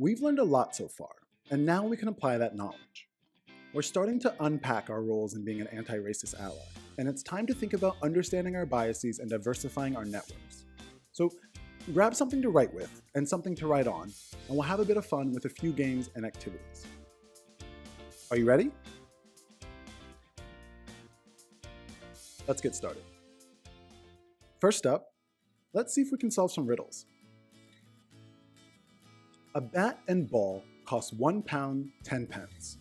We've learned a lot so far, and now we can apply that knowledge. We're starting to unpack our roles in being an anti racist ally, and it's time to think about understanding our biases and diversifying our networks. So, grab something to write with and something to write on, and we'll have a bit of fun with a few games and activities. Are you ready? Let's get started. First up, let's see if we can solve some riddles. A bat and ball cost £1, 10 pence.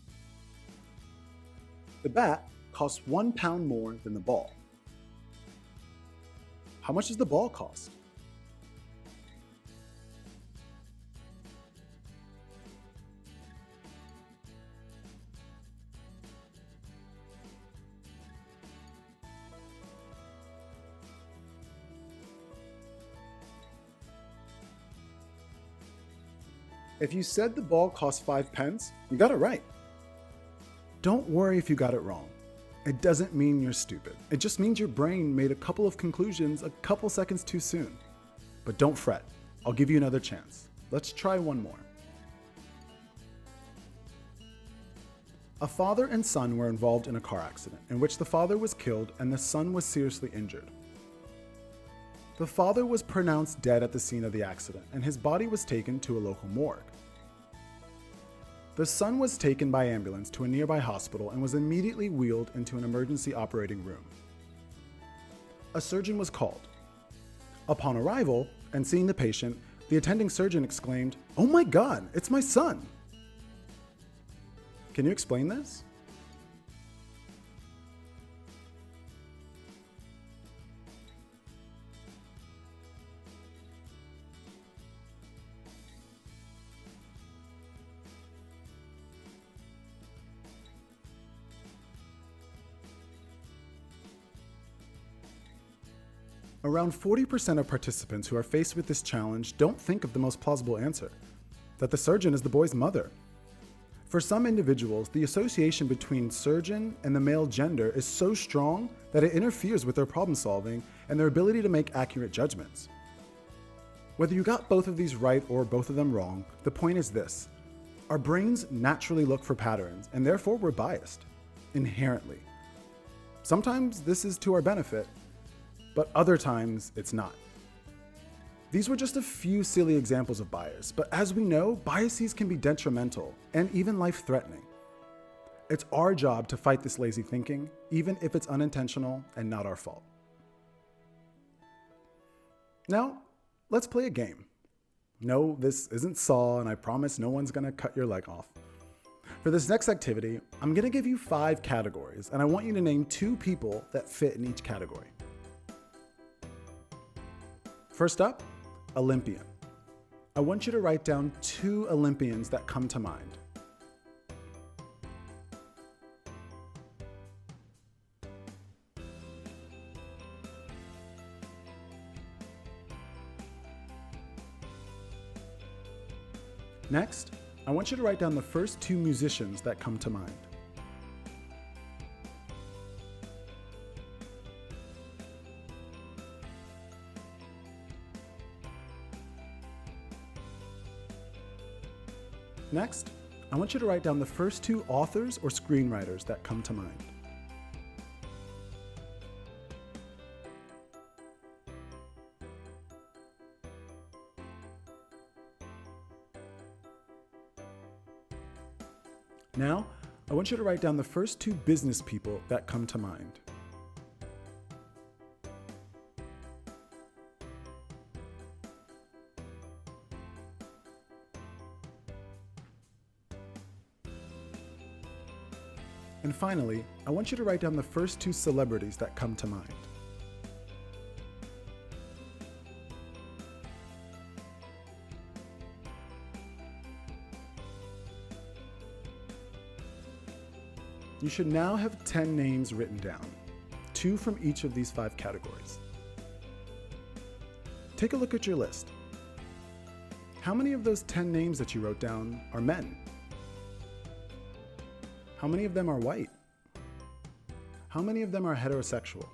The bat costs £1 more than the ball. How much does the ball cost? If you said the ball cost 5 pence, you got it right. Don't worry if you got it wrong. It doesn't mean you're stupid. It just means your brain made a couple of conclusions a couple seconds too soon. But don't fret. I'll give you another chance. Let's try one more. A father and son were involved in a car accident in which the father was killed and the son was seriously injured. The father was pronounced dead at the scene of the accident, and his body was taken to a local morgue. The son was taken by ambulance to a nearby hospital and was immediately wheeled into an emergency operating room. A surgeon was called. Upon arrival and seeing the patient, the attending surgeon exclaimed, "Oh my God, it's my son!" Can you explain this? Around 40% of participants who are faced with this challenge don't think of the most plausible answer, that the surgeon is the boy's mother. For some individuals, the association between surgeon and the male gender is so strong that it interferes with their problem solving and their ability to make accurate judgments. Whether you got both of these right or both of them wrong, the point is this: our brains naturally look for patterns, and therefore we're biased, inherently. Sometimes this is to our benefit, but other times it's not. These were just a few silly examples of bias, but as we know, biases can be detrimental and even life-threatening. It's our job to fight this lazy thinking, even if it's unintentional and not our fault. Now, let's play a game. No, this isn't Saw, and I promise no one's gonna cut your leg off. For this next activity, I'm gonna give you 5 categories, and I want you to name 2 people that fit in each category. First up, Olympian. I want you to write down 2 Olympians that come to mind. Next, I want you to write down the first 2 musicians that come to mind. Next, I want you to write down the first 2 authors or screenwriters that come to mind. Now, I want you to write down the first 2 business people that come to mind. And finally, I want you to write down the first 2 celebrities that come to mind. You should now have 10 names written down, 2 from each of these 5 categories. Take a look at your list. How many of those 10 names that you wrote down are men? How many of them are white? How many of them are heterosexual?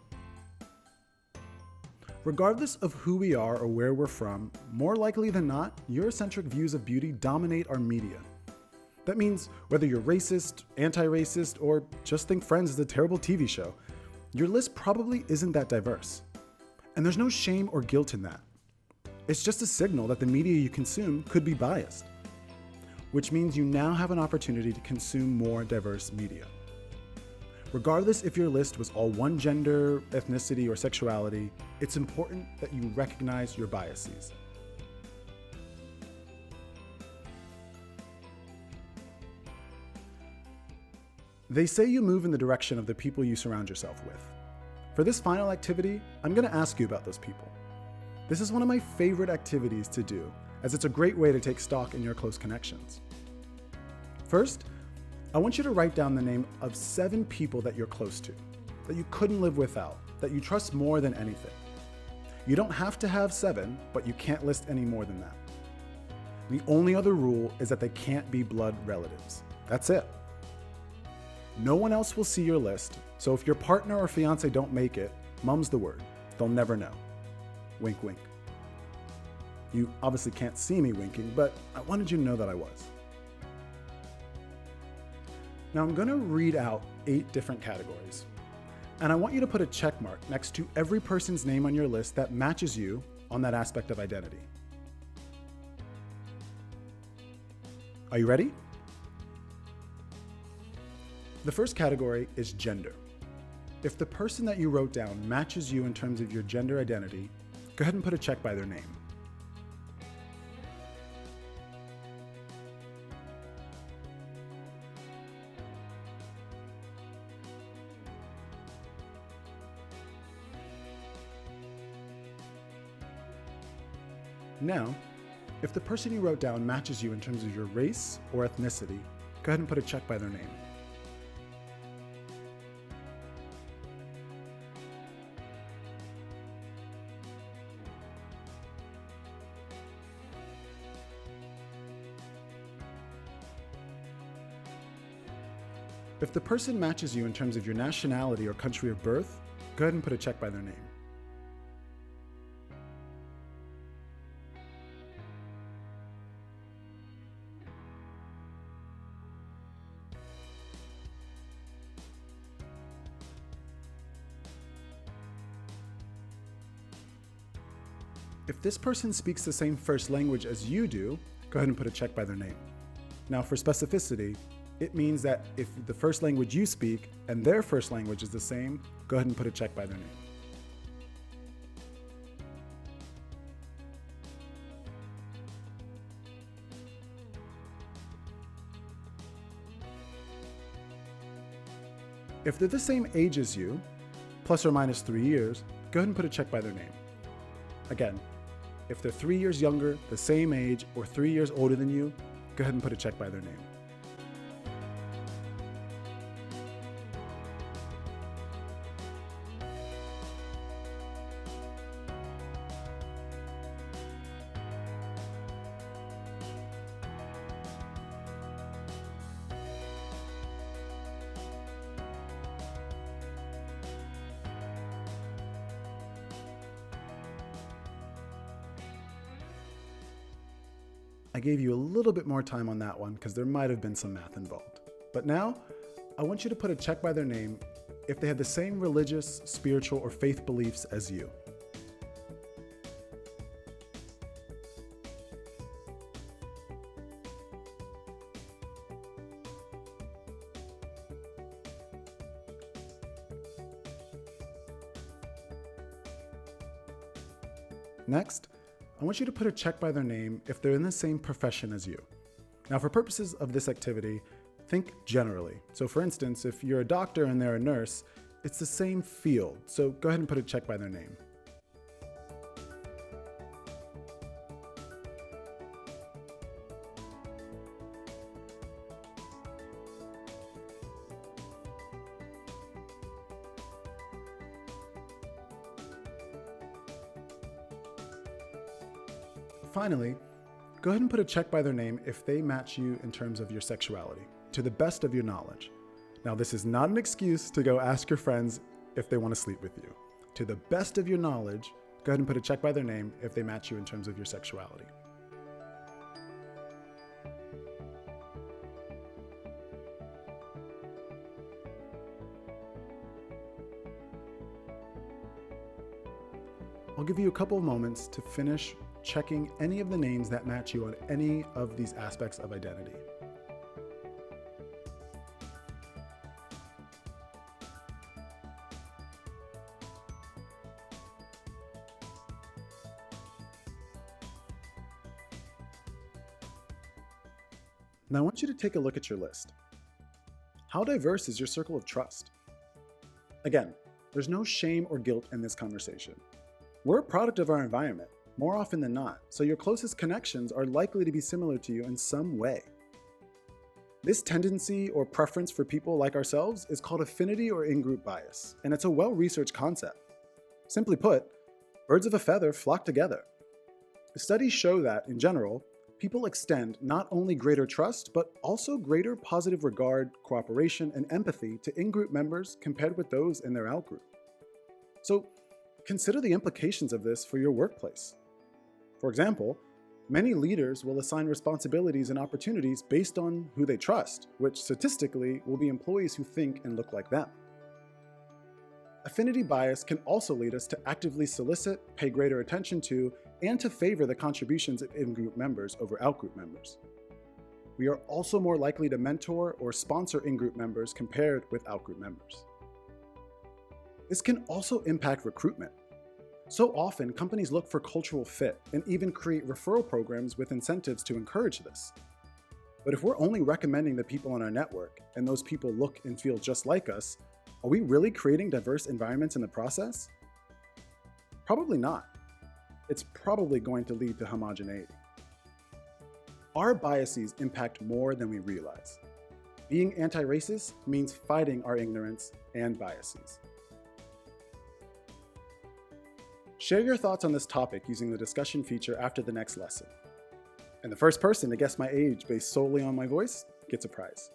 Regardless of who we are or where we're from, more likely than not, Eurocentric views of beauty dominate our media. That means whether you're racist, anti-racist, or just think Friends is a terrible TV show, your list probably isn't that diverse. And there's no shame or guilt in that. It's just a signal that the media you consume could be biased, which means you now have an opportunity to consume more diverse media. Regardless if your list was all one gender, ethnicity, or sexuality, it's important that you recognize your biases. They say you move in the direction of the people you surround yourself with. For this final activity, I'm going to ask you about those people. This is one of my favorite activities to do, as it's a great way to take stock in your close connections. First, I want you to write down the name of 7 people that you're close to, that you couldn't live without, that you trust more than anything. You don't have to have 7, but you can't list any more than that. The only other rule is that they can't be blood relatives. That's it. No one else will see your list, so if your partner or fiance don't make it, mum's the word. They'll never know. Wink, wink. You obviously can't see me winking, but I wanted you to know that I was. Now I'm going to read out 8 different categories, and I want you to put a check mark next to every person's name on your list that matches you on that aspect of identity. Are you ready? The first category is gender. If the person that you wrote down matches you in terms of your gender identity, go ahead and put a check by their name. Now, if the person you wrote down matches you in terms of your race or ethnicity, go ahead and put a check by their name. If the person matches you in terms of your nationality or country of birth, go ahead and put a check by their name. If this person speaks the same first language as you do, go ahead and put a check by their name. Now, for specificity, it means that if the first language you speak and their first language is the same, go ahead and put a check by their name. If they're the same age as you, plus or minus 3 years, go ahead and put a check by their name. Again, if they're 3 years younger, the same age, or 3 years older than you, go ahead and put a check by their name. I gave you a little bit more time on that one because there might have been some math involved. But now, I want you to put a check by their name if they have the same religious, spiritual, or faith beliefs as you. Next, I want you to put a check by their name if they're in the same profession as you. Now, for purposes of this activity, think generally. So for instance, if you're a doctor and they're a nurse, it's the same field, so go ahead and put a check by their name. Finally, go ahead and put a check by their name if they match you in terms of your sexuality, to the best of your knowledge. Now, this is not an excuse to go ask your friends if they want to sleep with you. To the best of your knowledge, Go ahead and put a check by their name if they match you in terms of your sexuality. I'll give you a couple of moments to finish checking any of the names that match you on any of these aspects of identity. Now I want you to take a look at your list. How diverse is your circle of trust? Again, there's no shame or guilt in this conversation. We're a product of our environment, more often than not, so your closest connections are likely to be similar to you in some way. This tendency or preference for people like ourselves is called affinity or in-group bias, and it's a well-researched concept. Simply put, birds of a feather flock together. Studies show that, in general, people extend not only greater trust, but also greater positive regard, cooperation, and empathy to in-group members compared with those in their out-group. So, consider the implications of this for your workplace. For example, many leaders will assign responsibilities and opportunities based on who they trust, which statistically will be employees who think and look like them. Affinity bias can also lead us to actively solicit, pay greater attention to, and to favor the contributions of in-group members over out-group members. We are also more likely to mentor or sponsor in-group members compared with out-group members. This can also impact recruitment. So often, companies look for cultural fit and even create referral programs with incentives to encourage this. But if we're only recommending the people in our network and those people look and feel just like us, are we really creating diverse environments in the process? Probably not. It's probably going to lead to homogeneity. Our biases impact more than we realize. Being anti-racist means fighting our ignorance and biases. Share your thoughts on this topic using the discussion feature after the next lesson. And the first person to guess my age based solely on my voice gets a prize.